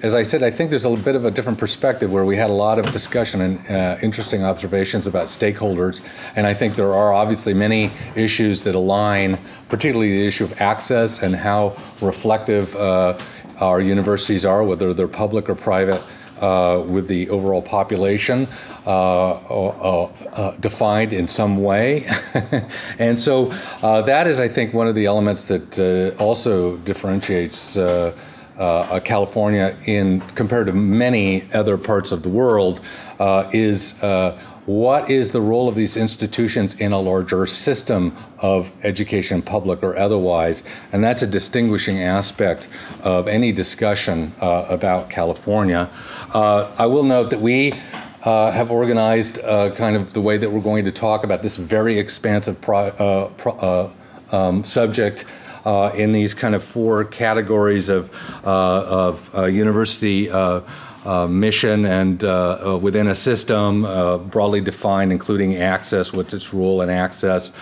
As I said, I think there's a bit of a different perspective where we had a lot of discussion and interesting observations about stakeholders, and I think there are obviously many issues that align, particularly the issue of access and how reflective our universities are, whether they're public or private, with the overall population defined in some way. And so that is, I think, one of the elements that also differentiates California in compared to many other parts of the world is what is the role of these institutions in a larger system of education, public or otherwise, and that's a distinguishing aspect of any discussion about California. I will note that we have organized kind of the way that we're going to talk about this very expansive subject in these kind of four categories of university mission and within a system broadly defined, including access, what's its role in access.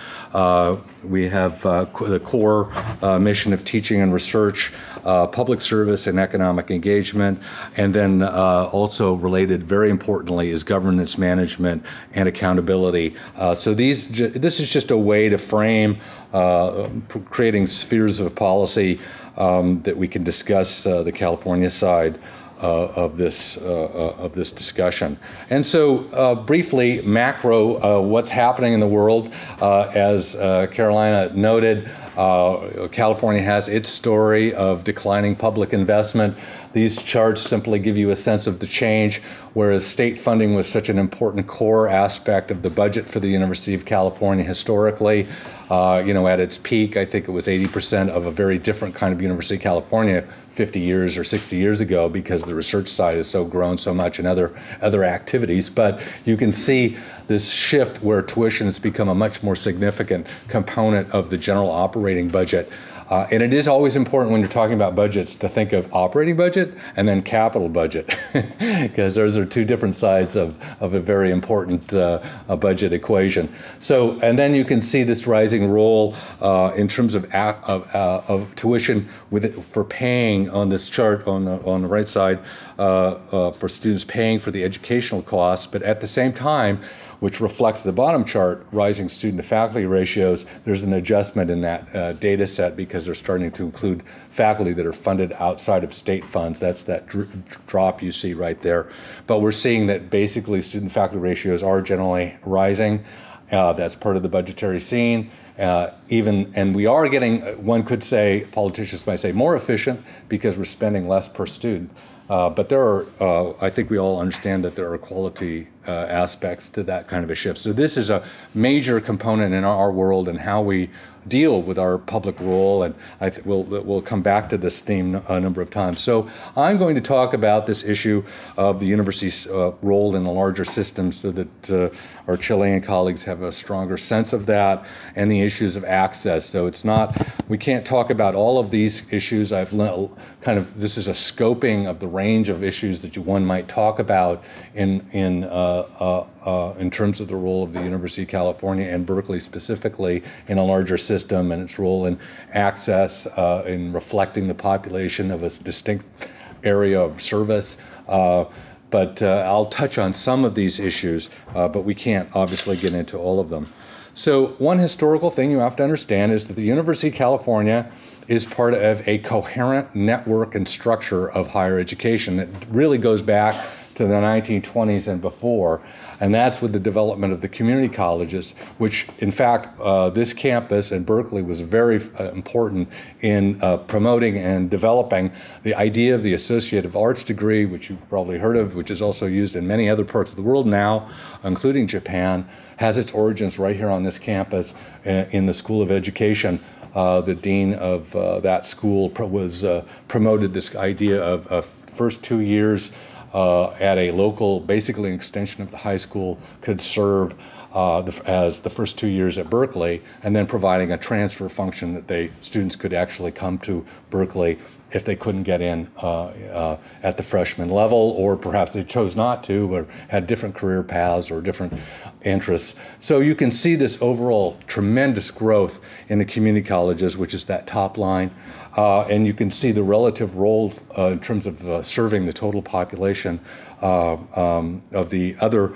We have the core mission of teaching and research, public service and economic engagement, and then also related, very importantly, is governance management and accountability. So this is just a way to frame creating spheres of policy that we can discuss the California side of this discussion. And so briefly, macro, what's happening in the world. As Carolina noted, California has its story of declining public investment. These charts simply give you a sense of the change, whereas state funding was such an important core aspect of the budget for the University of California historically. At its peak, I think it was 80% of a very different kind of University of California 50 years or 60 years ago, because the research side has so grown so much in other activities. But you can see this shift where tuition has become a much more significant component of the general operating budget. And it is always important when you're talking about budgets to think of operating budget and then capital budget, because those are two different sides of a very important budget equation. So, and then you can see this rising role in terms of tuition for paying on this chart on the right side for students paying for the educational costs, but at the same time, which reflects the bottom chart, rising student to faculty ratios, there's an adjustment in that data set because they're starting to include faculty that are funded outside of state funds. That's that drop you see right there. But we're seeing that basically student faculty ratios are generally rising. That's part of the budgetary scene. And we are getting, one could say, politicians might say, more efficient because we're spending less per student. But there are, I think we all understand that there are quality aspects to that kind of a shift. So this is a major component in our world and how we deal with our public role, and we'll come back to this theme a number of times. So I'm going to talk about this issue of the university's role in the larger system so that our Chilean colleagues have a stronger sense of that, and the issues of access. So it's not, we can't talk about all of these issues. This is a scoping of the range of issues that one might talk about in terms of the role of the University of California and Berkeley specifically in a larger system and its role in access, in reflecting the population of a distinct area of service. But I'll touch on some of these issues, but we can't obviously get into all of them. So one historical thing you have to understand is that the University of California is part of a coherent network and structure of higher education that really goes back to the 1920s and before, and that's with the development of the community colleges, which in fact this campus in Berkeley was very important in promoting and developing the idea of the associative arts degree, which you've probably heard of, which is also used in many other parts of the world now, including Japan, has its origins right here on this campus in the School of Education. The dean of that school promoted this idea of first 2 years at a local, basically an extension of the high school, could serve as the first 2 years at Berkeley, and then providing a transfer function that students could actually come to Berkeley if they couldn't get in at the freshman level, or perhaps they chose not to, or had different career paths or different interests. So you can see this overall tremendous growth in the community colleges, which is that top line. And you can see the relative roles in terms of serving the total population of the other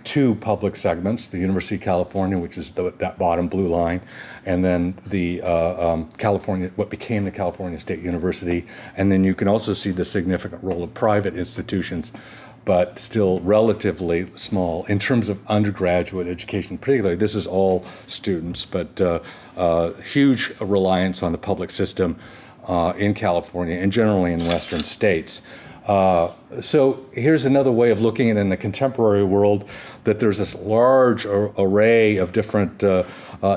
two public segments, the University of California, which is that bottom blue line, and then the California, what became the California State University. And then you can also see the significant role of private institutions, but still relatively small in terms of undergraduate education. Particularly, this is all students, but huge reliance on the public system in California and generally in Western states. So here's another way of looking at it in the contemporary world, that there's this large array of different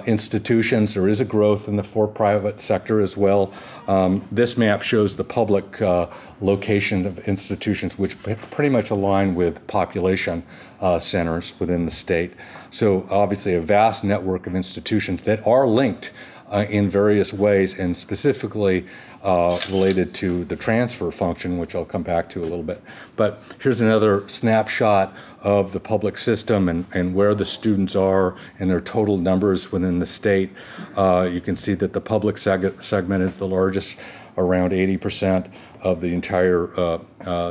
institutions. There is a growth in the for-private sector as well. This map shows the public location of institutions, which pretty much align with population centers within the state. So obviously a vast network of institutions that are linked in various ways, and specifically related to the transfer function, which I'll come back to a little bit. But here's another snapshot of the public system and where the students are and their total numbers within the state. You can see that the public segment is the largest, around 80% of the entire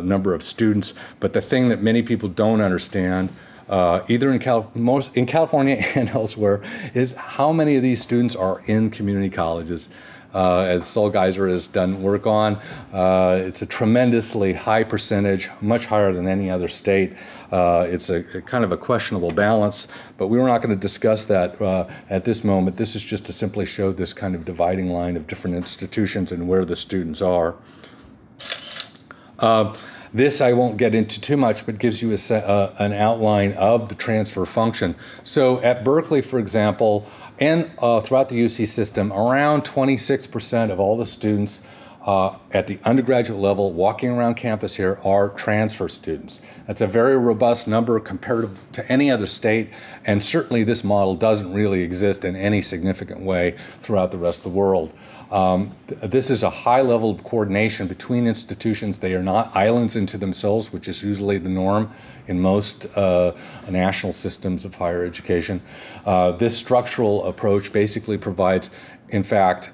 number of students. But the thing that many people don't understand, either in California and elsewhere, is how many of these students are in community colleges. As Saul Geiser has done work on, it's a tremendously high percentage, much higher than any other state. It's a kind of a questionable balance, but we were not going to discuss that at this moment. This is just to simply show this kind of dividing line of different institutions and where the students are. This I won't get into too much, but gives you an outline of the transfer function. So at Berkeley, for example, and throughout the UC system, around 26% of all the students at the undergraduate level walking around campus here are transfer students. That's a very robust number comparative to any other state, and certainly this model doesn't really exist in any significant way throughout the rest of the world. This is a high level of coordination between institutions. They are not islands into themselves, which is usually the norm in most national systems of higher education. This structural approach basically provides, in fact,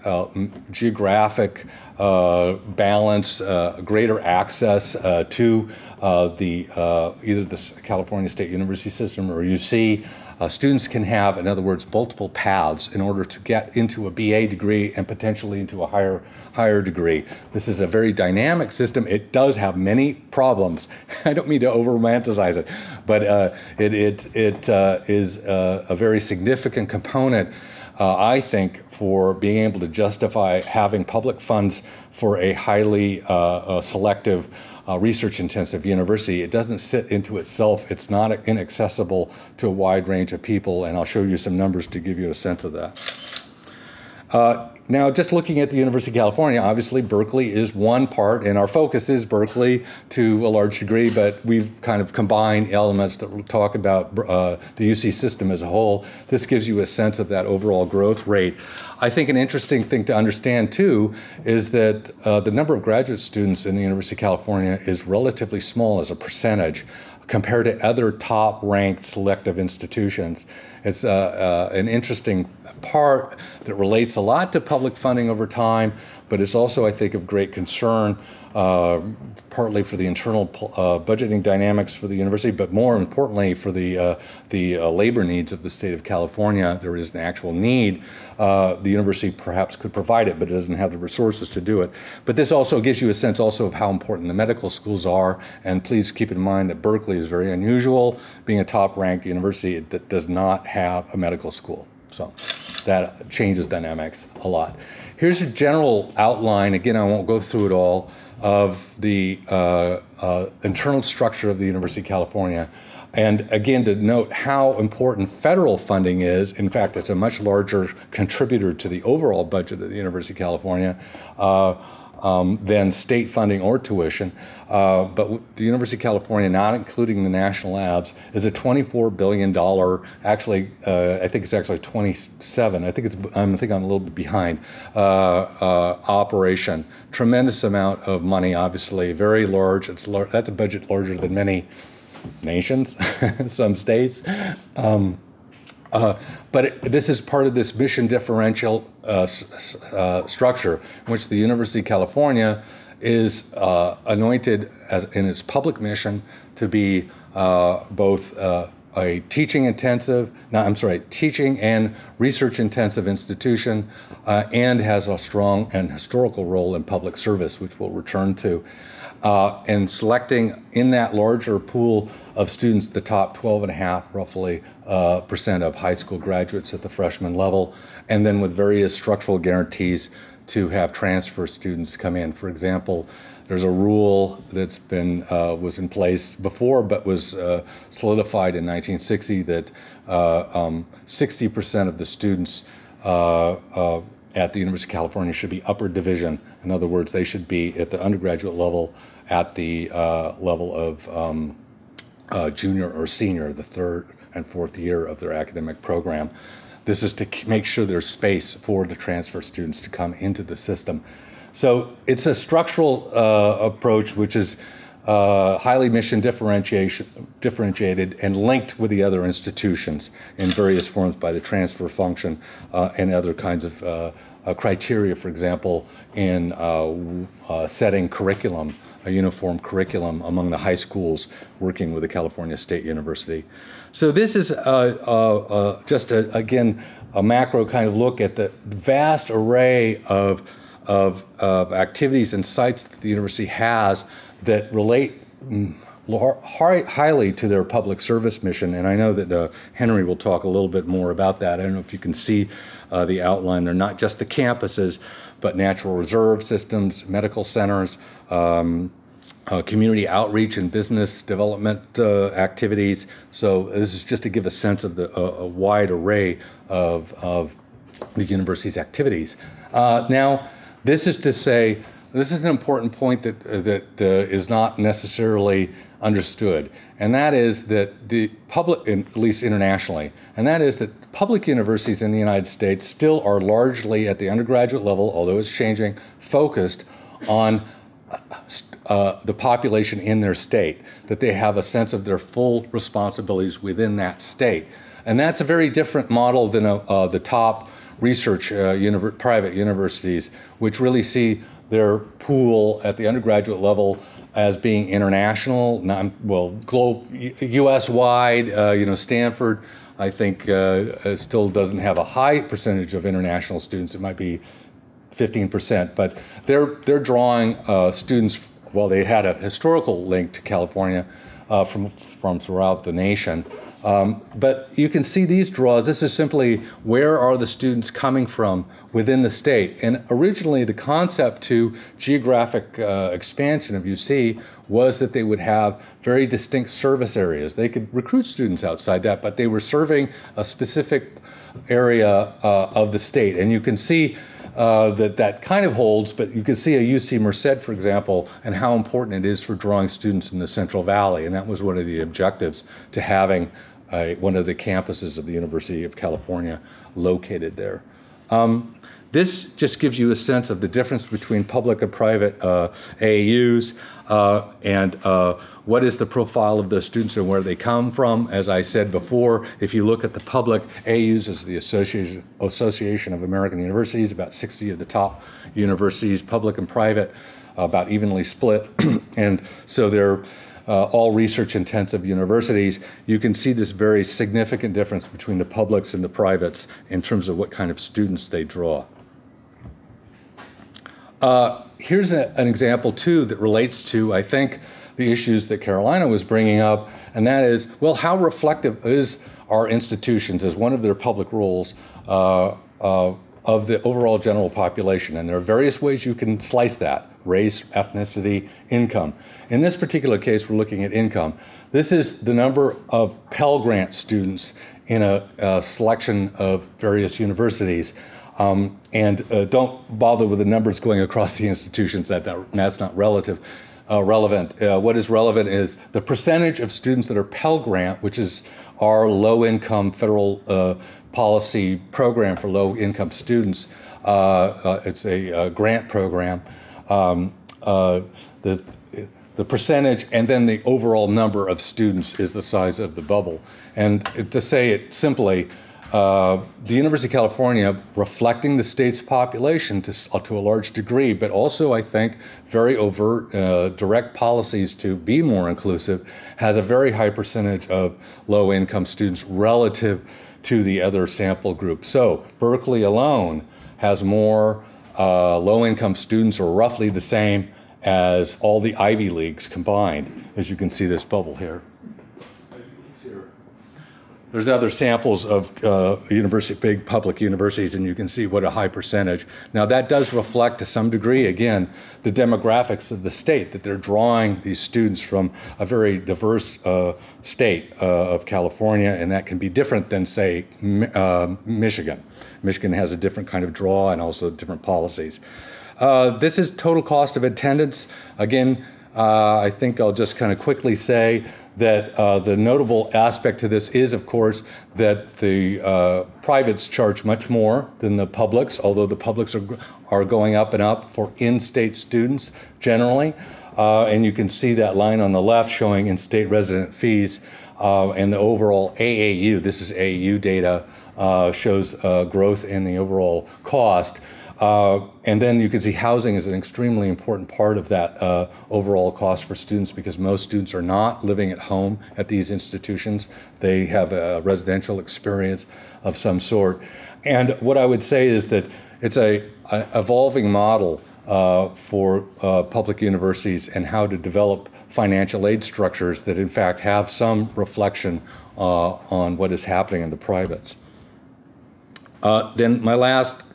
geographic balance, greater access to either the California State University system or UC. Students can have, in other words, multiple paths in order to get into a BA degree and potentially into a higher degree. This is a very dynamic system. It does have many problems. I don't mean to over-romanticize it, but it is a very significant component, I think, for being able to justify having public funds for a highly selective research-intensive university. It doesn't sit into itself. It's not inaccessible to a wide range of people, and I'll show you some numbers to give you a sense of that. Now, just looking at the University of California, obviously Berkeley is one part, and our focus is Berkeley to a large degree, but we've kind of combined elements that will talk about the UC system as a whole. This gives you a sense of that overall growth rate. I think an interesting thing to understand, too, is that the number of graduate students in the University of California is relatively small as a percentage compared to other top-ranked selective institutions. It's an interesting part that relates a lot to public funding over time, but it's also, I think, of great concern, partly for the internal budgeting dynamics for the university, but more importantly for the labor needs of the state of California. There is an actual need. The university perhaps could provide it, but it doesn't have the resources to do it. But this also gives you a sense also of how important the medical schools are, and please keep in mind that Berkeley is very unusual, being a top-ranked university that does not have a medical school. So that changes dynamics a lot. Here's a general outline, again, I won't go through it all, of the internal structure of the University of California. And again, to note how important federal funding is. In fact, it's a much larger contributor to the overall budget of the University of California. than state funding or tuition. But the University of California, not including the national labs, is a $24 billion, actually, I think it's actually 27, I think I'm a little bit behind, operation. Tremendous amount of money, obviously, very large. That's a budget larger than many nations, some states. But this is part of this mission differential structure in which the University of California is anointed as in its public mission to be both a teaching and research intensive institution, and has a strong and historical role in public service, which we'll return to. And selecting in that larger pool of students the top 12.5 roughly percent of high school graduates at the freshman level, and then with various structural guarantees to have transfer students come in. For example, there's a rule that's been was in place before but was solidified in 1960 that 60% of the students at the University of California should be upper division. In other words, they should be at the undergraduate level at the level of junior or senior, the third and fourth year of their academic program. This is to make sure there's space for the transfer students to come into the system. So it's a structural approach which is highly mission differentiated and linked with the other institutions in various forms by the transfer function and other kinds of criteria, for example, in setting curriculum, a uniform curriculum among the high schools working with the California State University. So this is just, again, a macro kind of look at the vast array of activities and sites that the university has that relate highly to their public service mission. And I know that Henry will talk a little bit more about that. I don't know if you can see the outline. They're not just the campuses, but natural reserve systems, medical centers, community outreach and business development activities. So this is just to give a sense of a wide array of the university's activities. Now, this is to say, this is an important point that is not necessarily understood, and that is that the public, at least internationally, and that is that public universities in the United States still are largely at the undergraduate level, although it's changing, focused on the population in their state, that they have a sense of their full responsibilities within that state. And that's a very different model than the top research private universities, which really see their pool at the undergraduate level as being international, U.S.-wide. Stanford, I think, still doesn't have a high percentage of international students. It might be 15%, but they're drawing students. Well, they had a historical link to California from throughout the nation. But you can see these draws. This is simply where are the students coming from within the state. And originally the concept to geographic expansion of UC was that they would have very distinct service areas. They could recruit students outside that, but they were serving a specific area of the state. And you can see that kind of holds, but you can see a UC Merced, for example, and how important it is for drawing students in the Central Valley. And that was one of the objectives to having one of the campuses of the University of California located there. This just gives you a sense of the difference between public and private AAUs and what is the profile of the students and where they come from. As I said before, if you look at the public AAUs as the Association of American Universities, about 60 of the top universities, public and private, about evenly split. And so they're all research-intensive universities. You can see this very significant difference between the publics and the privates in terms of what kind of students they draw. Here's an example, too, that relates to, I think, the issues that Carolina was bringing up, and that is, well, how reflective is our institutions as one of their public roles of the overall general population? And there are various ways you can slice that: race, ethnicity, income. In this particular case, we're looking at income. This is the number of Pell Grant students in a selection of various universities. And don't bother with the numbers going across the institutions. That's not relevant. What is relevant is the percentage of students that are Pell Grant, which is our low-income federal policy program for low-income students. It's a grant program. The percentage and then the overall number of students is the size of the bubble. And to say it simply, the University of California, reflecting the state's population to a large degree, but also, I think, very overt, direct policies to be more inclusive, has a very high percentage of low-income students relative to the other sample group. So Berkeley alone has more low-income students, or roughly the same as all the Ivy Leagues combined, as you can see this bubble here. There's other samples of big public universities, and you can see what a high percentage. Now that does reflect to some degree, again, the demographics of the state, that they're drawing these students from a very diverse state of California, and that can be different than, say, Michigan. Michigan has a different kind of draw and also different policies. This is total cost of attendance. Again, I think I'll just kind of quickly say that the notable aspect to this is, of course, that the privates charge much more than the publics, although the publics are going up and up for in-state students generally. And you can see that line on the left showing in-state resident fees, and the overall AAU, this is AAU data, shows growth in the overall cost. And then you can see housing is an extremely important part of that overall cost for students, because most students are not living at home at these institutions. They have a residential experience of some sort. And what I would say is that it's an evolving model for public universities and how to develop financial aid structures that in fact have some reflection on what is happening in the privates. Then my last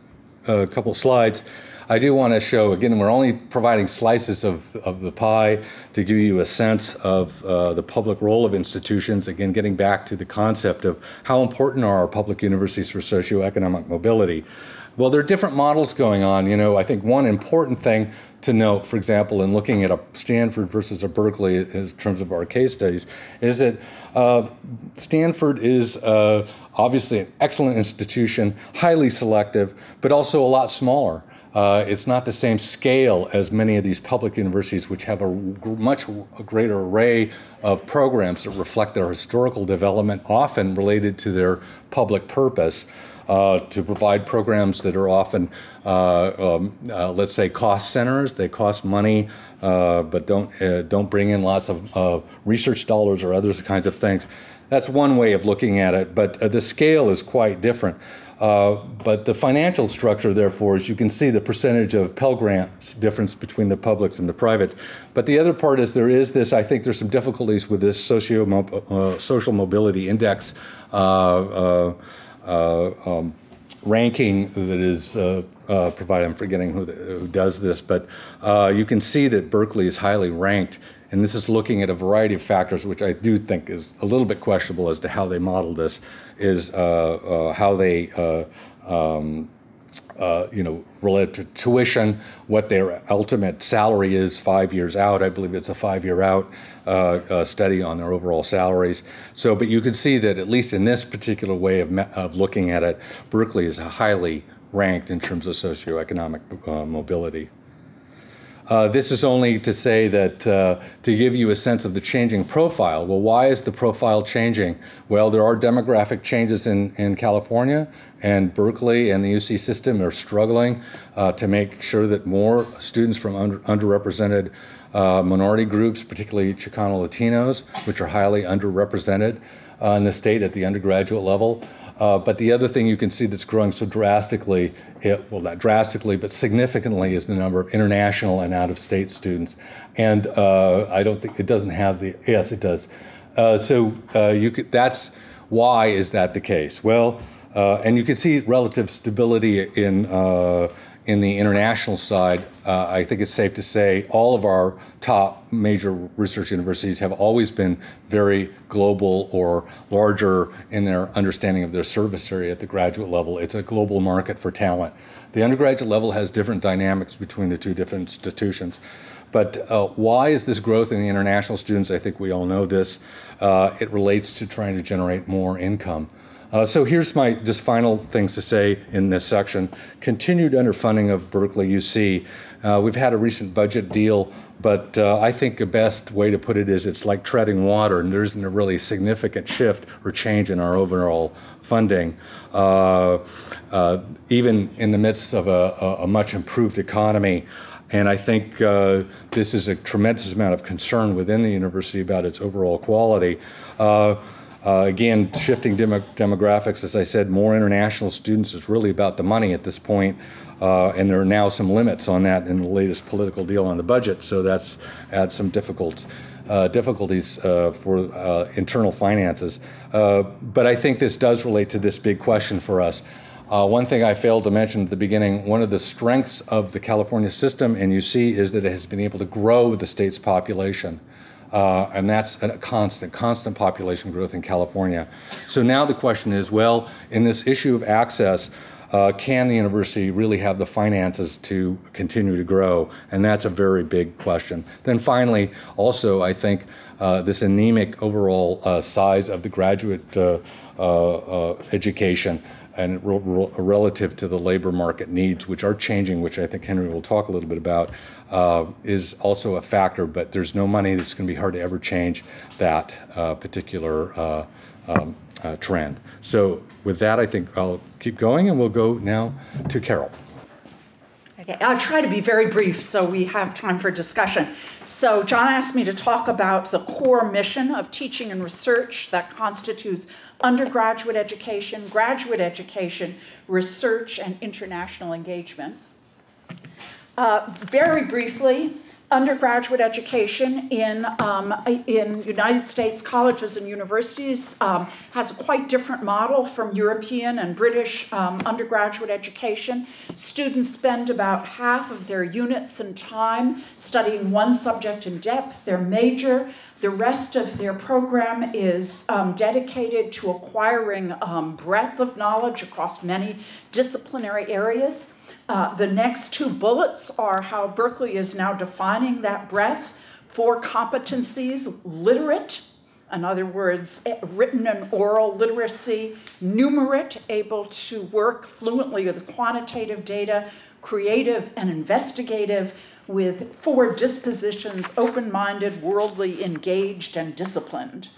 couple slides, I do want to show, again, we're only providing slices of the pie to give you a sense of the public role of institutions, again, getting back to the concept of how important are our public universities for socioeconomic mobility. Well, there are different models going on. You know, I think one important thing to note, for example, in looking at a Stanford versus a Berkeley in terms of our case studies, is that Stanford is obviously an excellent institution, highly selective, but also a lot smaller. It's not the same scale as many of these public universities, which have a much greater array of programs that reflect their historical development, often related to their public purpose. To provide programs that are often, let's say, cost centers. They cost money, but don't bring in lots of research dollars or other kinds of things. That's one way of looking at it, but the scale is quite different. But the financial structure, therefore, as you can see, the percentage of Pell Grants difference between the publics and the privates. But the other part is there is this, I think there's some difficulties with this social mobility index ranking that is provided. I'm forgetting who does this, but you can see that Berkeley is highly ranked, and this is looking at a variety of factors, which I do think is a little bit questionable as to how they model this, is how they related to tuition, what their ultimate salary is 5 years out. I believe it's a 5-year out study on their overall salaries. So, but you can see that at least in this particular way of looking at it, Berkeley is highly ranked in terms of socioeconomic mobility. This is only to say that, to give you a sense of the changing profile. Well, why is the profile changing? Well, there are demographic changes in California, and Berkeley and the UC system are struggling to make sure that more students from underrepresented minority groups, particularly Chicano Latinos, which are highly underrepresented in the state at the undergraduate level. But the other thing you can see that's growing so drastically, well, not drastically, but significantly, is the number of international and out-of-state students. And I don't think, it doesn't have the, yes, it does. That's why is that the case? Well, and you can see relative stability in in the international side, I think it's safe to say all of our top major research universities have always been very global or larger in their understanding of their service area at the graduate level. It's a global market for talent. The undergraduate level has different dynamics between the two different institutions. But why is this growth in the international students? I think we all know this. It relates to trying to generate more income. So here's my just final things to say in this section. Continued underfunding of Berkeley UC. We've had a recent budget deal, but I think the best way to put it is it's like treading water, and there isn't a really significant shift or change in our overall funding. Even in the midst of a much improved economy. And I think this is a tremendous amount of concern within the university about its overall quality. Again, shifting demographics, as I said, more international students is really about the money at this point, and there are now some limits on that in the latest political deal on the budget, so that's adds some difficulties for internal finances. But I think this does relate to this big question for us. One thing I failed to mention at the beginning, one of the strengths of the California system and UC is that it has been able to grow the state's population. And that's a constant population growth in California. So now the question is, well, in this issue of access, can the university really have the finances to continue to grow? And that's a very big question. Then finally, also, I think this anemic overall size of the graduate education and relative to the labor market needs, which are changing, which I think Henry will talk a little bit about, is also a factor, but there's no money that's going to be hard to ever change that particular trend. So with that, I think I'll keep going, and we'll go now to Carol. Okay, I'll try to be very brief so we have time for discussion. So John asked me to talk about the core mission of teaching and research that constitutes undergraduate education, graduate education, research, and international engagement. Very briefly, undergraduate education in United States colleges and universities has a quite different model from European and British undergraduate education. Students spend about half of their units and time studying one subject in depth, their major. The rest of their program is dedicated to acquiring breadth of knowledge across many disciplinary areas. The next two bullets are how Berkeley is now defining that breadth. 4 competencies: literate, in other words, written and oral literacy; numerate, able to work fluently with quantitative data; creative and investigative, with 4 dispositions: open-minded, worldly, engaged, and disciplined.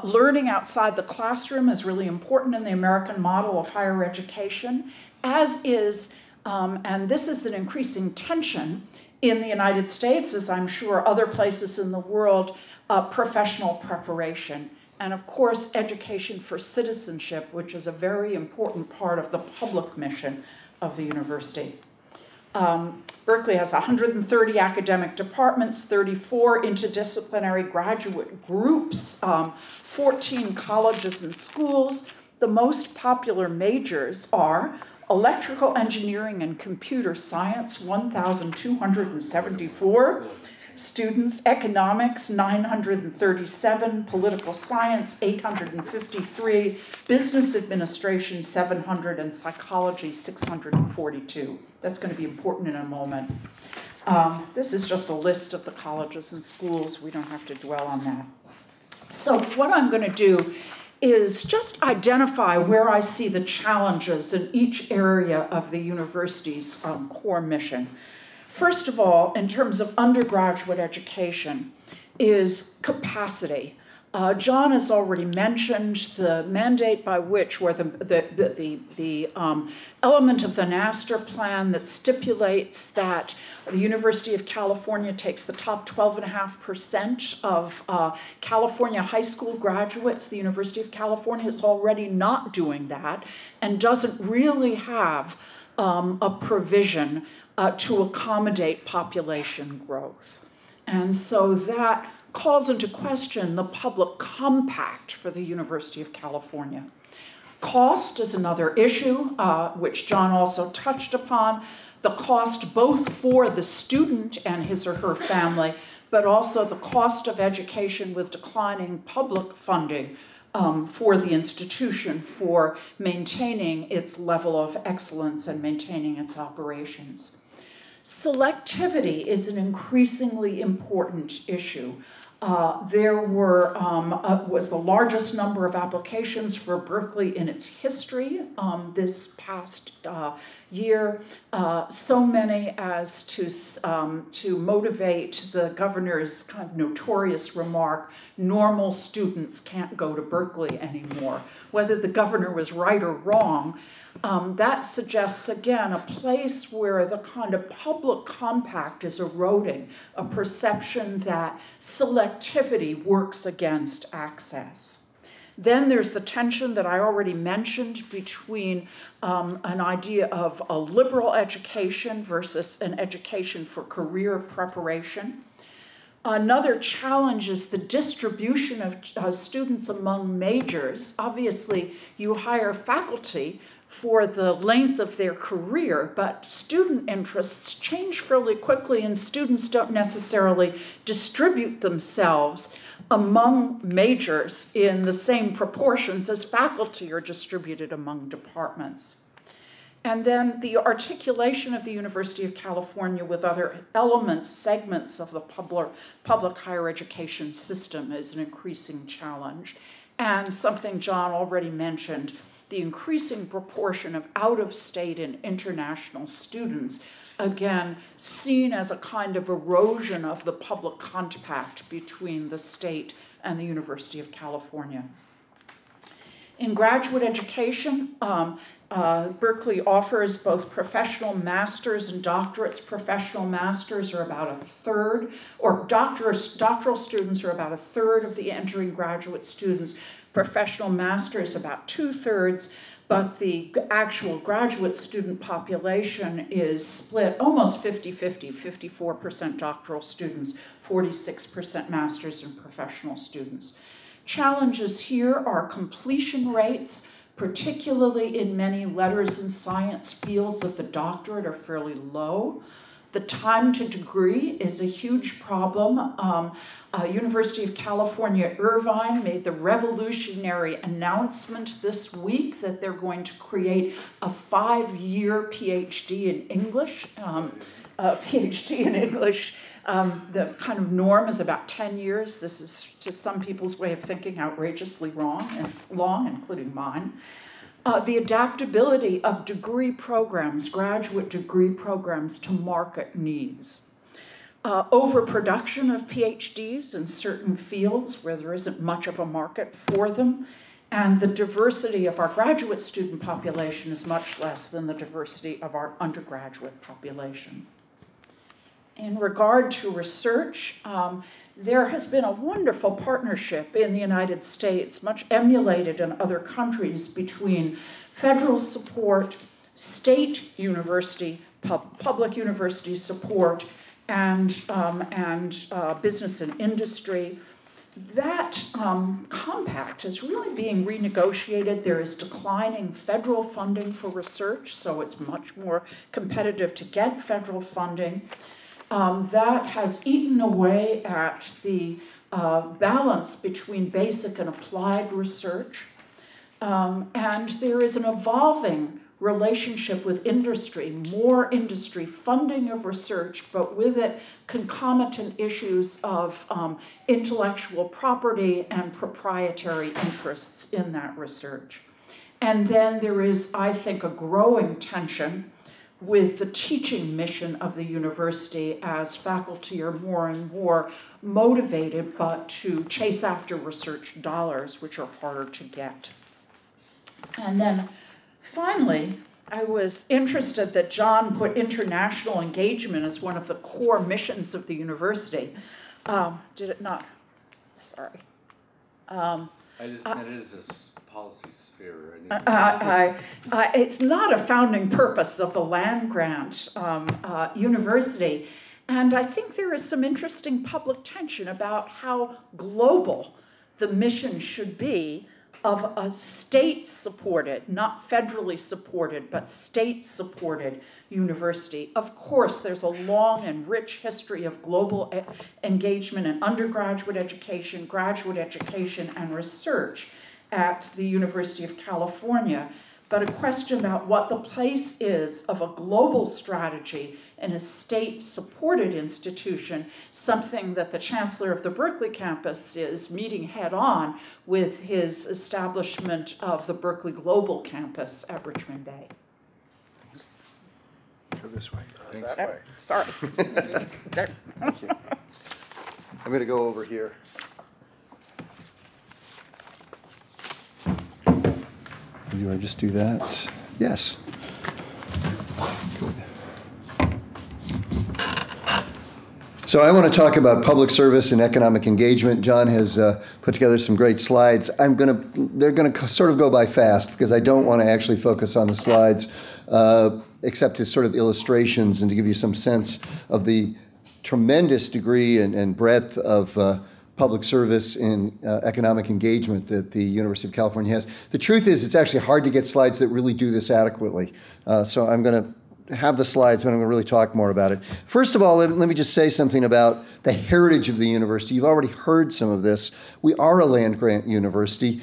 Learning outside the classroom is really important in the American model of higher education, as is, and this is an increasing tension in the United States, as I'm sure other places in the world, professional preparation. And of course, education for citizenship, which is a very important part of the public mission of the university. Berkeley has 130 academic departments, 34 interdisciplinary graduate groups, 14 colleges and schools. The most popular majors are electrical engineering and computer science, 1,274 students; economics, 937; political science, 853; business administration, 700; and psychology, 642. That's going to be important in a moment. This is just a list of the colleges and schools. We don't have to dwell on that. So what I'm going to do is just identify where I see the challenges in each area of the university's core mission. First of all, in terms of undergraduate education, is capacity. John has already mentioned the mandate by which, or the element of the master plan that stipulates that the University of California takes the top 12.5% of California high school graduates. The University of California is already not doing that and doesn't really have a provision to accommodate population growth. And so that calls into question the public compact for the University of California. Cost is another issue, which John also touched upon. the cost both for the student and his or her family, but also the cost of education with declining public funding for the institution for maintaining its level of excellence and maintaining its operations. Selectivity is an increasingly important issue. There was the largest number of applications for Berkeley in its history this past year, so many as to motivate the governor's kind of notorious remark, normal students can't go to Berkeley anymore. Whether the governor was right or wrong, that suggests, again, a place where the kind of public compact is eroding, a perception that selectivity works against access. Then there's the tension that I already mentioned between an idea of a liberal education versus an education for career preparation. Another challenge is the distribution of students among majors. Obviously, you hire faculty for the length of their career, but student interests change fairly quickly, and students don't necessarily distribute themselves among majors in the same proportions as faculty are distributed among departments. And then the articulation of the University of California with other elements, segments of the public higher education system is an increasing challenge. And something John already mentioned, the increasing proportion of out-of-state and international students, again, seen as a kind of erosion of the public compact between the state and the University of California. In graduate education, Berkeley offers both professional masters and doctorates. Professional masters are about a third, or doctoral students are about a third of the entering graduate students. Professional masters about 2/3, but the actual graduate student population is split almost 50-50, 54% doctoral students, 46% masters and professional students. Challenges here are completion rates, particularly in many letters and science fields of the doctorate, are fairly low. The time to degree is a huge problem. University of California, Irvine made the revolutionary announcement this week that they're going to create a 5-year PhD in English. The kind of norm is about 10 years. This is, to some people's way of thinking, outrageously wrong and long, including mine. The adaptability of degree programs, graduate degree programs, to market needs. Overproduction of PhDs in certain fields where there isn't much of a market for them, and the diversity of our graduate student population is much less than the diversity of our undergraduate population. In regard to research, there has been a wonderful partnership in the United States, much emulated in other countries, between federal support, state university, public university support, and business and industry. That compact is really being renegotiated. There is declining federal funding for research, so it's much more competitive to get federal funding. That has eaten away at the balance between basic and applied research. And there is an evolving relationship with industry, more industry funding of research, but with it concomitant issues of intellectual property and proprietary interests in that research. And then there is, I think, a growing tension with the teaching mission of the university, as faculty are more and more motivated but to chase after research dollars, which are harder to get. And then finally, I was interested that John put international engagement as one of the core missions of the university. Did it not? Sorry. I just meant it as a policy sphere. It's not a founding purpose of the land-grant university. And I think there is some interesting public tension about how global the mission should be of a state-supported, not federally supported, but state-supported university. Of course, there's a long and rich history of global engagement in undergraduate education, graduate education, and research at the University of California. But a question about what the place is of a global strategy in a state-supported institution, something that the chancellor of the Berkeley campus is meeting head-on with his establishment of the Berkeley Global Campus at Richmond Bay. Go this way. That way. Sorry. There. I'm going to go over here. Do I just do that? Yes. Good. So I want to talk about public service and economic engagement. John has put together some great slides. They're going to sort of go by fast because I don't want to actually focus on the slides except as sort of illustrations and to give you some sense of the tremendous degree and breadth of public service and economic engagement that the University of California has. The truth is it's actually hard to get slides that really do this adequately. So I'm going to have the slides, but I'm going to really talk more about it. First of all, let me just say something about the heritage of the university. You've already heard some of this. We are a land-grant university.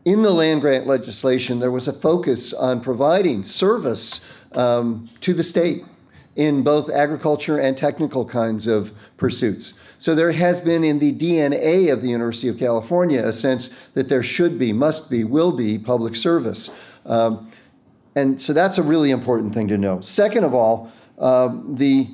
In the land-grant legislation, there was a focus on providing service to the state in both agriculture and technical kinds of pursuits. So there has been in the DNA of the University of California a sense that there should be, must be, will be public service. And so that's a really important thing to know. Second of all, the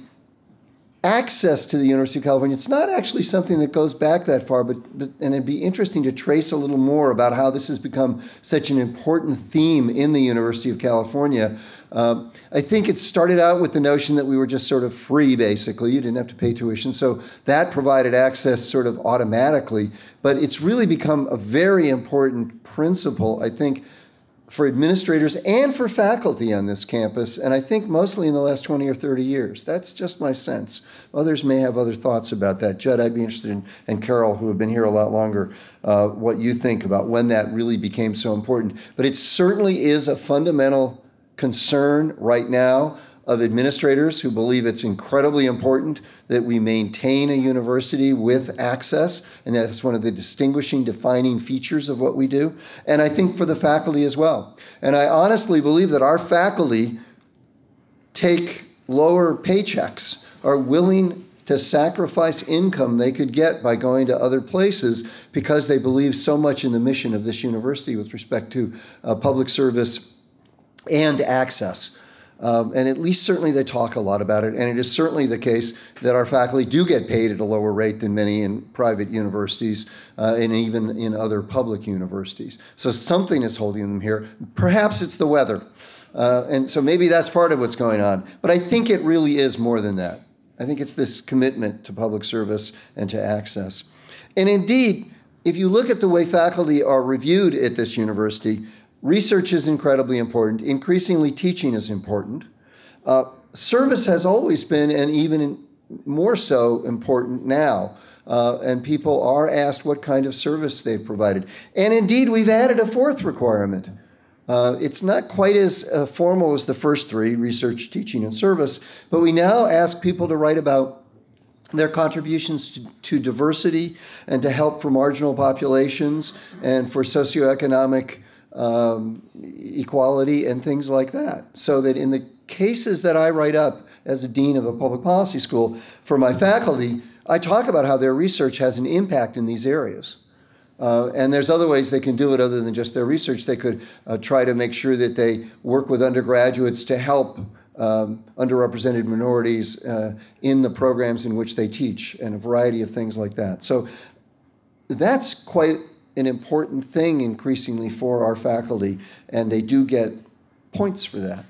access to the University of California, it's not actually something that goes back that far, and it'd be interesting to trace a little more about how this has become such an important theme in the University of California. I think it started out with the notion that we were just sort of free, basically. You didn't have to pay tuition, so that provided access sort of automatically. But it's really become a very important principle, I think, for administrators and for faculty on this campus, and I think mostly in the last 20 or 30 years. That's just my sense. Others may have other thoughts about that. Judd, I'd be interested in, and Carol, who have been here a lot longer, what you think about when that really became so important. But it certainly is a fundamental concern right now of administrators who believe it's incredibly important that we maintain a university with access, and that's one of the distinguishing, defining features of what we do, and I think for the faculty as well. And I honestly believe that our faculty take lower paychecks, are willing to sacrifice income they could get by going to other places because they believe so much in the mission of this university with respect to public service and access. And at least certainly they talk a lot about it. And it is certainly the case that our faculty do get paid at a lower rate than many in private universities and even in other public universities. So something is holding them here. Perhaps it's the weather. And so maybe that's part of what's going on. But I think it really is more than that. I think it's this commitment to public service and to access. And indeed, if you look at the way faculty are reviewed at this university, research is incredibly important. Increasingly, teaching is important. Service has always been, and even more so, important now. And people are asked what kind of service they've provided. And indeed, we've added a fourth requirement. It's not quite as formal as the first three, research, teaching, and service, but we now ask people to write about their contributions to diversity and to help for marginal populations and for socioeconomic equality and things like that. So that in the cases that I write up as a dean of a public policy school for my faculty, I talk about how their research has an impact in these areas. And there's other ways they can do it other than just their research. They could try to make sure that they work with undergraduates to help underrepresented minorities in the programs in which they teach and a variety of things like that. So that's quite an important thing increasingly for our faculty, and they do get points for that.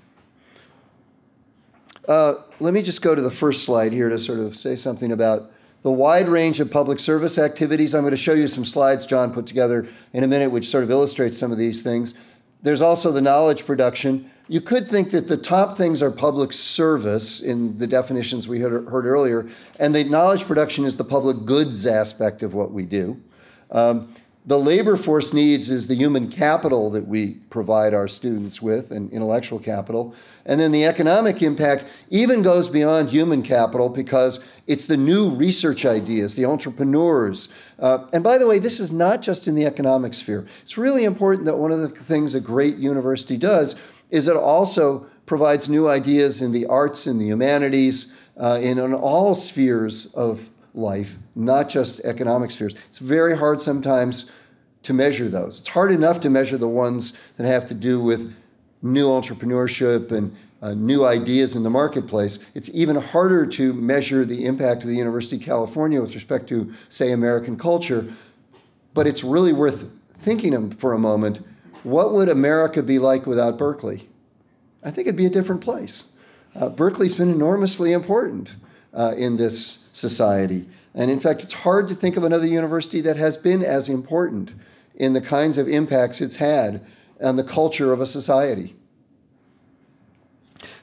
Let me just go to the first slide here to sort of say something about the wide range of public service activities. I'm going to show you some slides John put together in a minute which sort of illustrates some of these things. There's also the knowledge production. You could think that the top things are public service in the definitions we heard earlier, and the knowledge production is the public goods aspect of what we do. The labor force needs is the human capital that we provide our students with, and intellectual capital. And then the economic impact even goes beyond human capital because it's the new research ideas, the entrepreneurs. And by the way, this is not just in the economic sphere. It's really important that one of the things a great university does is it also provides new ideas in the arts and the humanities, in all spheres of life, not just economic spheres. It's very hard sometimes to measure those. It's hard enough to measure the ones that have to do with new entrepreneurship and new ideas in the marketplace. It's even harder to measure the impact of the University of California with respect to, say, American culture. But it's really worth thinking for a moment, what would America be like without Berkeley? I think it'd be a different place. Berkeley's been enormously important in this society. And in fact, it's hard to think of another university that has been as important in the kinds of impacts it's had on the culture of a society.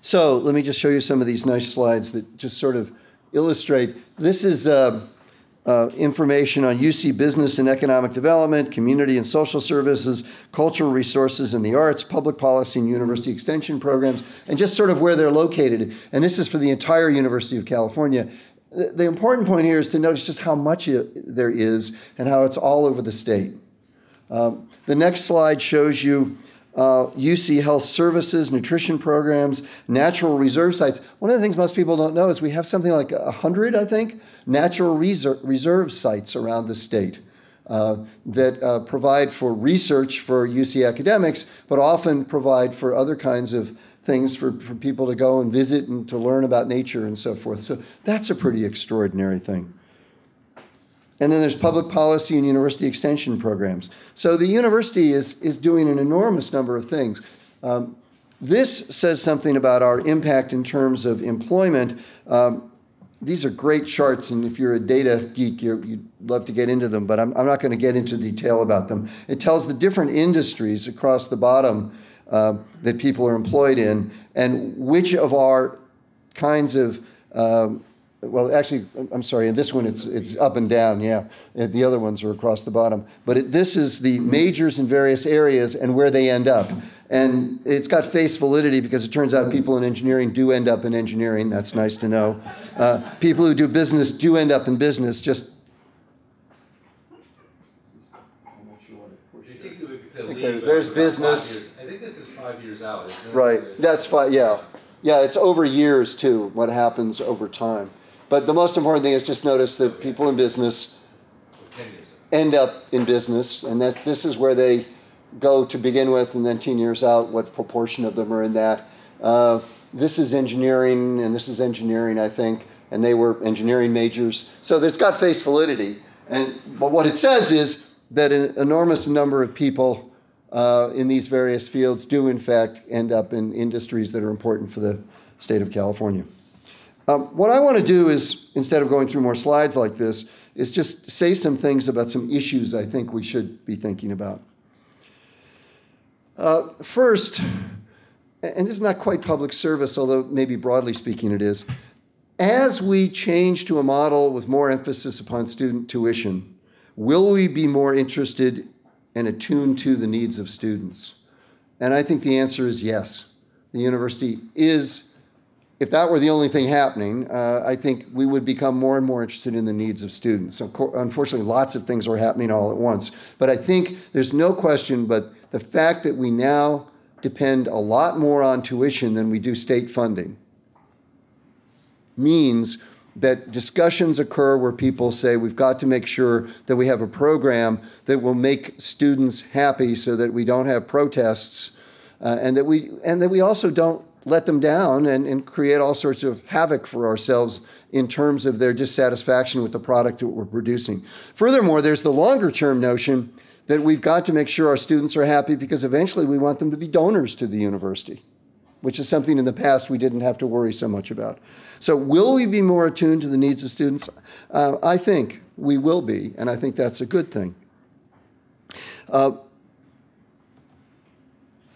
So let me just show you some of these nice slides that just sort of illustrate. This is information on UC Business and Economic Development, Community and Social Services, Cultural Resources and the Arts, Public Policy and University Extension Programs, and just sort of where they're located. And this is for the entire University of California. The important point here is to notice just how much there is and how it's all over the state. The next slide shows you UC Health Services, nutrition programs, natural reserve sites. One of the things most people don't know is we have something like 100, I think, natural reserve sites around the state that provide for research for UC academics, but often provide for other kinds of things for people to go and visit and to learn about nature and so forth. So that's a pretty extraordinary thing. And then there's public policy and university extension programs. So the university is doing an enormous number of things. This says something about our impact in terms of employment. These are great charts, and if you're a data geek, you'd love to get into them, but I'm not going to get into detail about them. It tells the different industries across the bottom that people are employed in, and which of our kinds of well, actually, I'm sorry, in this one it's up and down, yeah. The other ones are across the bottom. But this is the majors in various areas and where they end up. And it's got face validity because it turns out people in engineering do end up in engineering. That's nice to know. People who do business do end up in business, just... There's business. I think this is 5 years out, isn't it? Right, that's fine, yeah. Yeah, it's over years, too, what happens over time. But the most important thing is just notice that people in business end up in business, and that this is where they go to begin with, and then 10 years out, what proportion of them are in that. This is engineering, and this is engineering, I think, and they were engineering majors. So it's got face validity. But what it says is that an enormous number of people in these various fields do, in fact, end up in industries that are important for the state of California. What I want to do is, instead of going through more slides like this, is just say some things about some issues I think we should be thinking about. First, and this is not quite public service, although maybe broadly speaking it is, as we change to a model with more emphasis upon student tuition, will we be more interested and attuned to the needs of students? And I think the answer is yes. The university is, if that were the only thing happening, I think we would become more and more interested in the needs of students. Unfortunately, lots of things are happening all at once. But I think there's no question but the fact that we now depend a lot more on tuition than we do state funding means that discussions occur where people say we've got to make sure that we have a program that will make students happy so that we don't have protests and that we also don't let them down and create all sorts of havoc for ourselves in terms of their dissatisfaction with the product that we're producing. Furthermore, there's the longer term notion that we've got to make sure our students are happy because eventually we want them to be donors to the university, which is something in the past we didn't have to worry so much about. So will we be more attuned to the needs of students? I think we will be, and I think that's a good thing.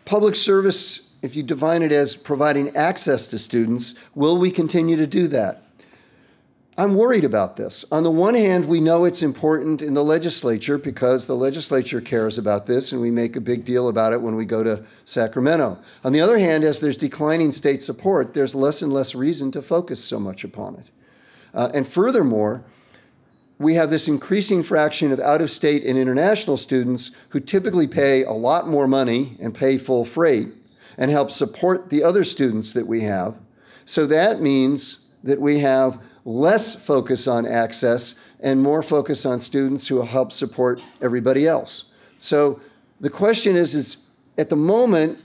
Public service, if you define it as providing access to students, will we continue to do that? I'm worried about this. On the one hand, we know it's important in the legislature because the legislature cares about this and we make a big deal about it when we go to Sacramento. On the other hand, as there's declining state support, there's less and less reason to focus so much upon it. And furthermore, we have this increasing fraction of out-of-state and international students who typically pay a lot more money and pay full freight and help support the other students that we have. So that means that we have less focus on access and more focus on students who will help support everybody else. So the question is at the moment,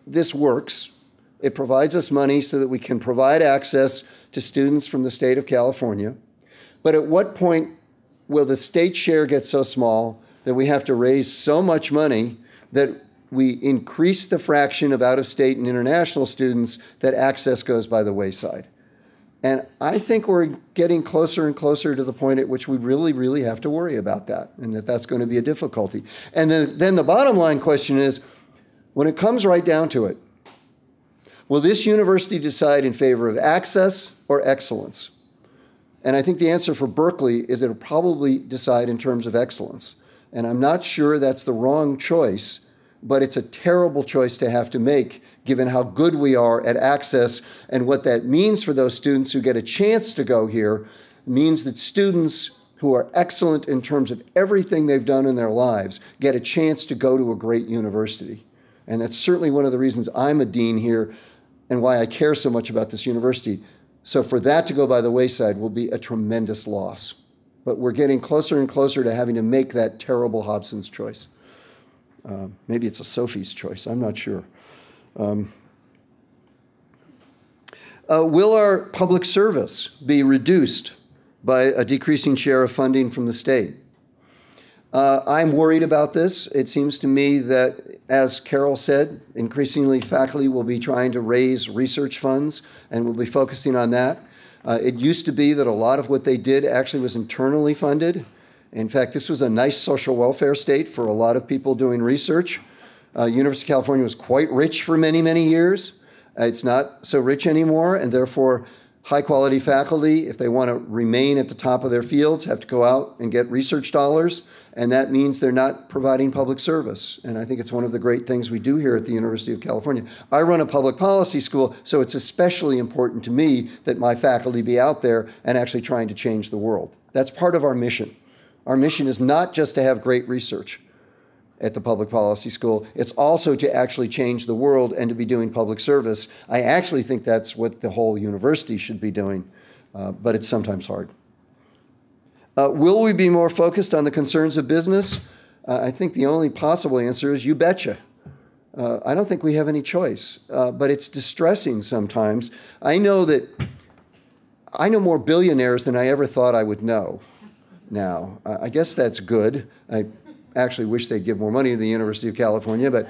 this works. It provides us money so that we can provide access to students from the state of California. But at what point will the state share get so small that we have to raise so much money that we increase the fraction of out-of-state and international students that access goes by the wayside? And I think we're getting closer and closer to the point at which we really, really have to worry about that, and that's going to be a difficulty. And then the bottom line question is, when it comes right down to it, will this university decide in favor of access or excellence? And I think the answer for Berkeley is it'll probably decide in terms of excellence. And I'm not sure that's the wrong choice, but it's a terrible choice to have to make given how good we are at access and what that means for those students who get a chance to go here. It means that students who are excellent in terms of everything they've done in their lives get a chance to go to a great university. And that's certainly one of the reasons I'm a dean here and why I care so much about this university. So for that to go by the wayside will be a tremendous loss. But we're getting closer and closer to having to make that terrible Hobson's choice. Maybe it's a Sophie's choice, I'm not sure. Will our public service be reduced by a decreasing share of funding from the state? I'm worried about this. It seems to me that, as Carol said, increasingly faculty will be trying to raise research funds and will be focusing on that. It used to be that a lot of what they did actually was internally funded. In fact, this was a nice social welfare state for a lot of people doing research. University of California was quite rich for many, many years. It's not so rich anymore, and therefore high-quality faculty, if they want to remain at the top of their fields, have to go out and get research dollars, and that means they're not providing public service. And I think it's one of the great things we do here at the University of California. I run a public policy school, so it's especially important to me that my faculty be out there and actually trying to change the world. That's part of our mission. Our mission is not just to have great research at the public policy school. It's also to actually change the world and to be doing public service. I actually think that's what the whole university should be doing, but it's sometimes hard. Will we be more focused on the concerns of business? I think the only possible answer is you betcha. I don't think we have any choice, but it's distressing sometimes. I know more billionaires than I ever thought I would know now. I guess that's good. I actually wish they'd give more money to the University of California, but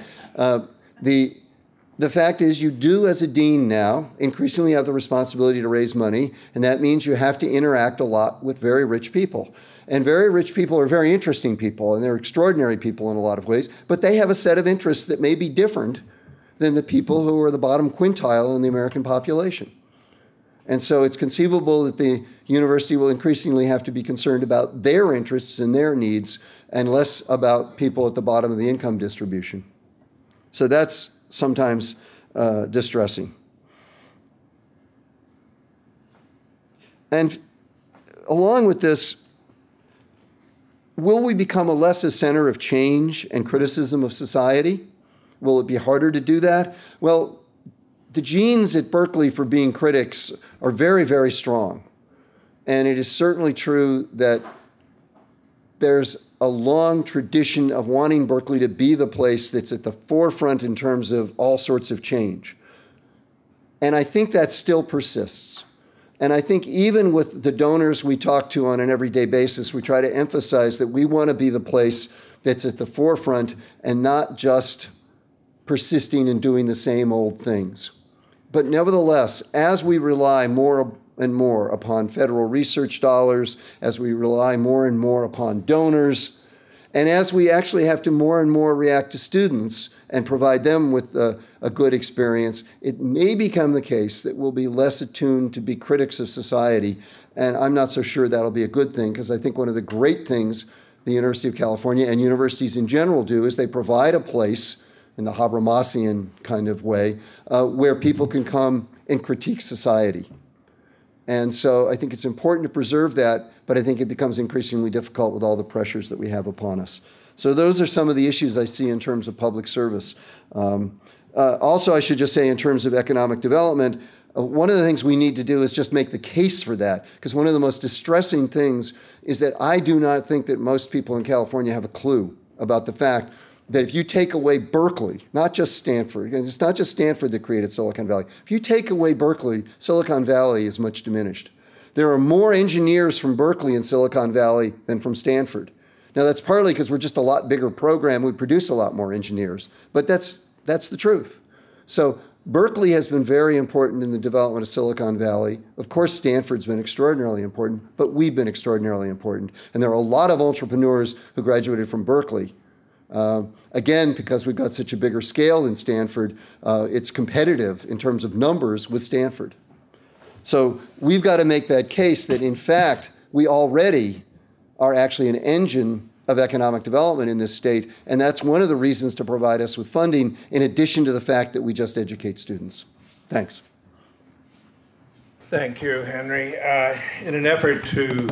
the fact is you do, as a dean now, increasingly have the responsibility to raise money, and that means you have to interact a lot with very rich people. And very rich people are very interesting people, and they're extraordinary people in a lot of ways, but they have a set of interests that may be different than the people who are the bottom quintile in the American population. And so it's conceivable that the university will increasingly have to be concerned about their interests and their needs and less about people at the bottom of the income distribution. So that's sometimes distressing. And along with this, will we become a less a center of change and criticism of society? Will it be harder to do that? Well, the genes at Berkeley for being critics are very, very strong. And it is certainly true that there's a long tradition of wanting Berkeley to be the place that's at the forefront in terms of all sorts of change. And I think that still persists. And I think even with the donors we talk to on an everyday basis, we try to emphasize that we want to be the place that's at the forefront and not just persisting in doing the same old things. But nevertheless, as we rely more and more upon federal research dollars, as we rely more and more upon donors, And as we actually have to more and more react to students and provide them with a good experience, it may become the case that we'll be less attuned to be critics of society. And I'm not so sure that'll be a good thing, because I think one of the great things the University of California and universities in general do is they provide a place in the Habermasian kind of way where people can come and critique society. And so I think it's important to preserve that, but I think it becomes increasingly difficult with all the pressures that we have upon us. So those are some of the issues I see in terms of public service. Also, I should just say in terms of economic development, one of the things we need to do is just make the case for that, because one of the most distressing things is that I do not think that most people in California have a clue about the fact that if you take away Berkeley, not just Stanford, and it's not just Stanford that created Silicon Valley, if you take away Berkeley, Silicon Valley is much diminished. There are more engineers from Berkeley in Silicon Valley than from Stanford. Now that's partly because we're just a lot bigger program, we produce a lot more engineers, but that's the truth. So Berkeley has been very important in the development of Silicon Valley. Of course, Stanford's been extraordinarily important, but we've been extraordinarily important. And there are a lot of entrepreneurs who graduated from Berkeley. Again, because we've got such a bigger scale than Stanford, it's competitive in terms of numbers with Stanford. So we've got to make that case that, in fact, we already are actually an engine of economic development in this state, and that's one of the reasons to provide us with funding, in addition to the fact that we just educate students. Thanks. Thank you, Henry. In an effort to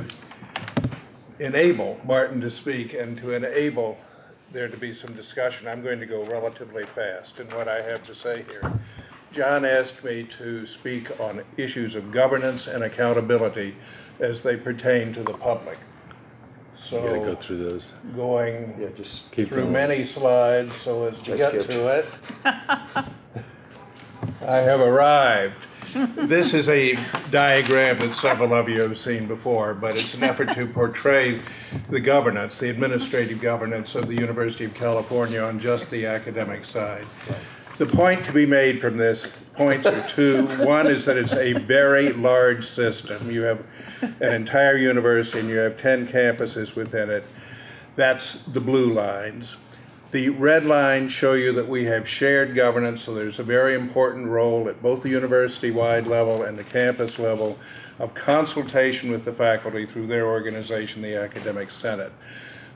enable Martin to speak and to enable there to be some discussion, I'm going to go relatively fast in what I have to say here. John asked me to speak on issues of governance and accountability as they pertain to the public. So You gotta go through those. going just keep through going. many slides so as to Just get skip. to it. I have arrived. This is a diagram that several of you have seen before, but it's an effort to portray the governance, the administrative governance of the University of California on just the academic side. The point to be made from this, points are two. One is that it's a very large system. You have an entire university and you have 10 campuses within it. That's the blue lines. The red lines show you that we have shared governance, so there's a very important role at both the university-wide level and the campus level of consultation with the faculty through their organization, the Academic Senate.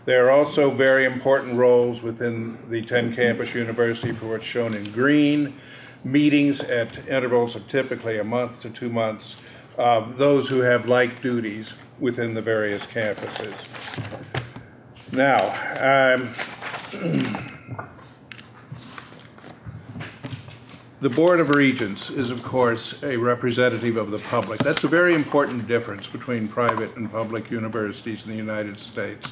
There are also very important roles within the 10 campus university for what's shown in green, meetings at intervals of typically a month to 2 months, those who have like duties within the various campuses. Now, the Board of Regents is, of course, a representative of the public. That's a very important difference between private and public universities in the United States.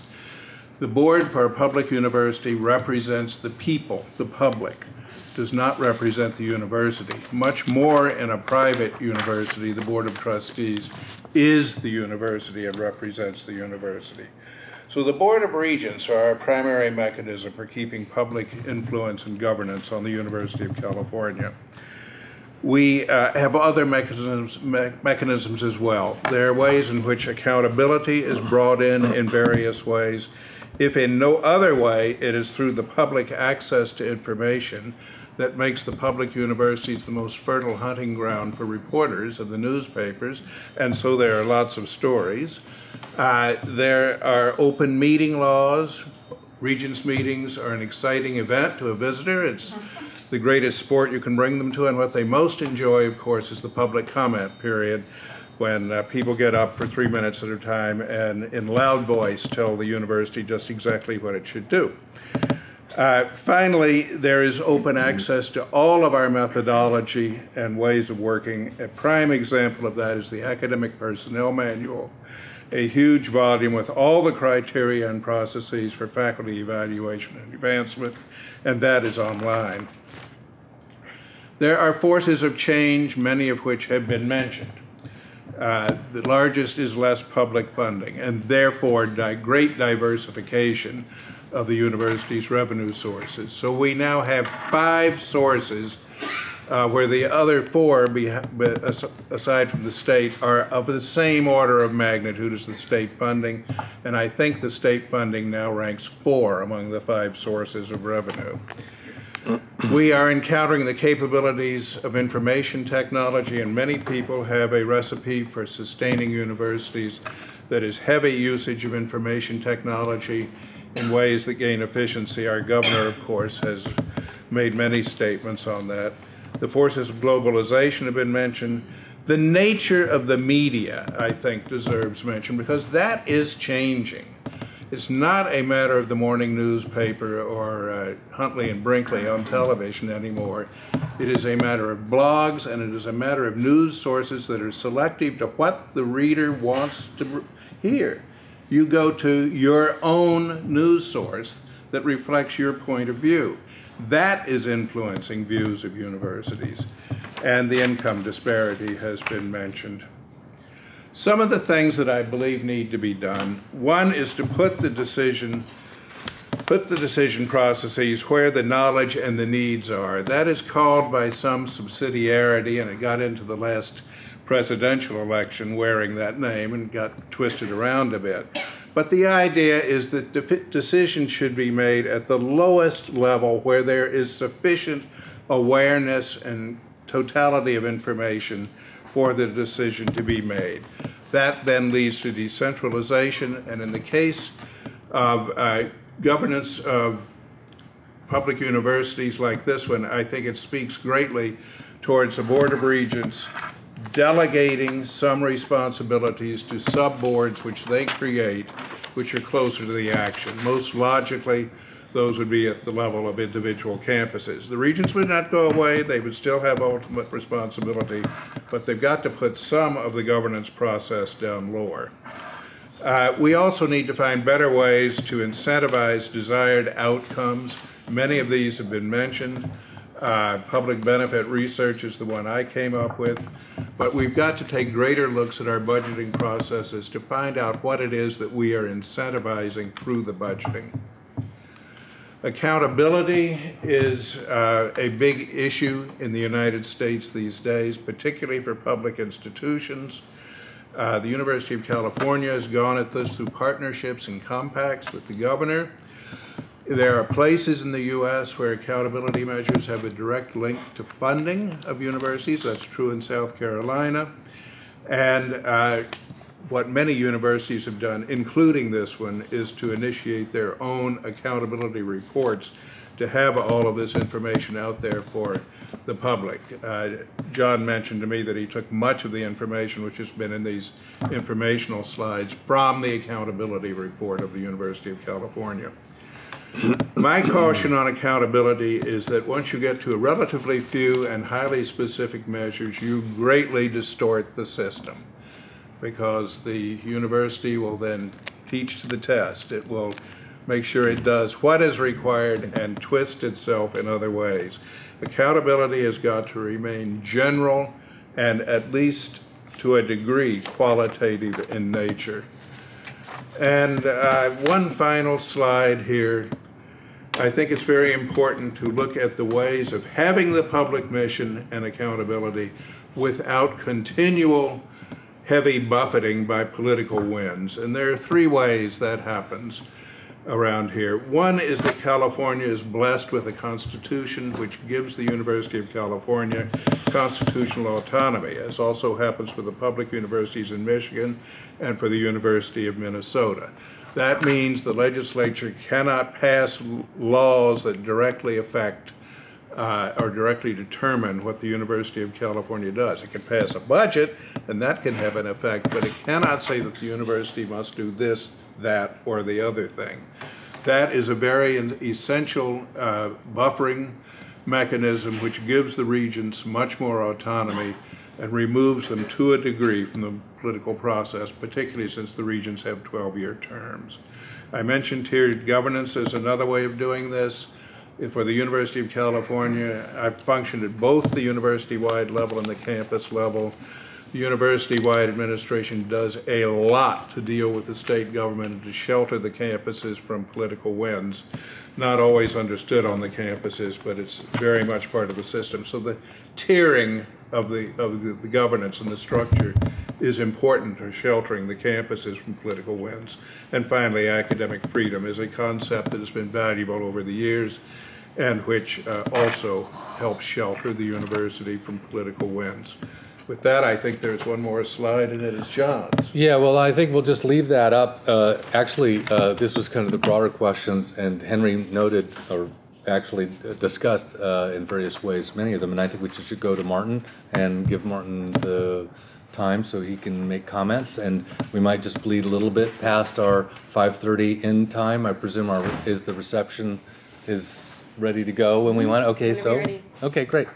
The board for a public university represents the people, the public, does not represent the university. Much more in a private university, the Board of Trustees is the university and represents the university. So the Board of Regents are our primary mechanism for keeping public influence and governance on the University of California. We have other mechanisms as well. There are ways in which accountability is brought in various ways. If in no other way, it is through the public access to information that makes the public universities the most fertile hunting ground for reporters of the newspapers, and so there are lots of stories. There are open meeting laws. Regents meetings are an exciting event to a visitor. It's the greatest sport you can bring them to, and what they most enjoy, of course, is the public comment period, when people get up for 3 minutes at a time and in loud voice tell the university just exactly what it should do. Finally, there is open access to all of our methodology and ways of working. A prime example of that is the Academic Personnel Manual, a huge volume with all the criteria and processes for faculty evaluation and advancement, and that is online. There are forces of change, many of which have been mentioned. The largest is less public funding, and therefore great diversification of the university's revenue sources. So we now have 5 sources where the other four, aside from the state, are of the same order of magnitude as the state funding. And I think the state funding now ranks 4 among the 5 sources of revenue. We are encountering the capabilities of information technology, and many people have a recipe for sustaining universities that is heavy usage of information technology in ways that gain efficiency. Our governor, of course, has made many statements on that. The forces of globalization have been mentioned. The nature of the media, I think, deserves mention, because that is changing. It's not a matter of the morning newspaper or Huntley and Brinkley on television anymore. It is a matter of blogs, and it is a matter of news sources that are selective to what the reader wants to hear. You go to your own news source that reflects your point of view. That is influencing views of universities. And the income disparity has been mentioned. Some of the things that I believe need to be done, one is to put the decision processes where the knowledge and the needs are. That is called by some subsidiarity, and it got into the last presidential election wearing that name and got twisted around a bit. But the idea is that decisions should be made at the lowest level where there is sufficient awareness and totality of information for the decision to be made. That then leads to decentralization, and in the case of governance of public universities like this one, I think it speaks greatly towards the Board of Regents delegating some responsibilities to sub-boards which they create, which are closer to the action. Most logically, those would be at the level of individual campuses. The regents would not go away, they would still have ultimate responsibility, but they've got to put some of the governance process down lower. We also need to find better ways to incentivize desired outcomes. Many of these have been mentioned. Public benefit research is the one I came up with, but we've got to take greater looks at our budgeting processes to find out what it is that we are incentivizing through the budgeting. Accountability is a big issue in the United States these days, particularly for public institutions. The University of California has gone at this through partnerships and compacts with the governor. There are places in the U.S. where accountability measures have a direct link to funding of universities. That's true in South Carolina. And what many universities have done, including this one, is to initiate their own accountability reports to have all of this information out there for the public. John mentioned to me that he took much of the information which has been in these informational slides from the accountability report of the University of California. My caution on accountability is that once you get to a relatively few and highly specific measures, you greatly distort the system, because the university will then teach to the test. It will make sure it does what is required and twist itself in other ways. Accountability has got to remain general and, at least to a degree, qualitative in nature. And one final slide here. I think it's very important to look at the ways of having the public mission and accountability without continual heavy buffeting by political winds. And there are 3 ways that happens around here. One is that California is blessed with a constitution which gives the University of California constitutional autonomy, as also happens for the public universities in Michigan and for the University of Minnesota. That means the legislature cannot pass laws that directly affect or directly determine what the University of California does. It can pass a budget, and that can have an effect, but it cannot say that the university must do this, that, or the other thing. That is a very essential buffering mechanism which gives the regents much more autonomy and removes them to a degree from the political process, particularly since the regents have 12-year terms. I mentioned tiered governance as another way of doing this. For the University of California, I've functioned at both the university-wide level and the campus level. The university-wide administration does a lot to deal with the state government and to shelter the campuses from political winds. not always understood on the campuses, but it's very much part of the system. So the tiering of the governance and the structure is important for sheltering the campuses from political winds. And finally, academic freedom is a concept that has been valuable over the years and which also helps shelter the university from political winds. With that, I think there's one more slide, and it is John's. Yeah, well, I think we'll just leave that up. Actually, this was kind of the broader questions, and Henry noted, or actually discussed in various ways, many of them, and I think we should go to Martin and give Martin the time so he can make comments, and we might just bleed a little bit past our 5:30 end time. I presume the reception is ready to go when we want. Okay, so, okay, great.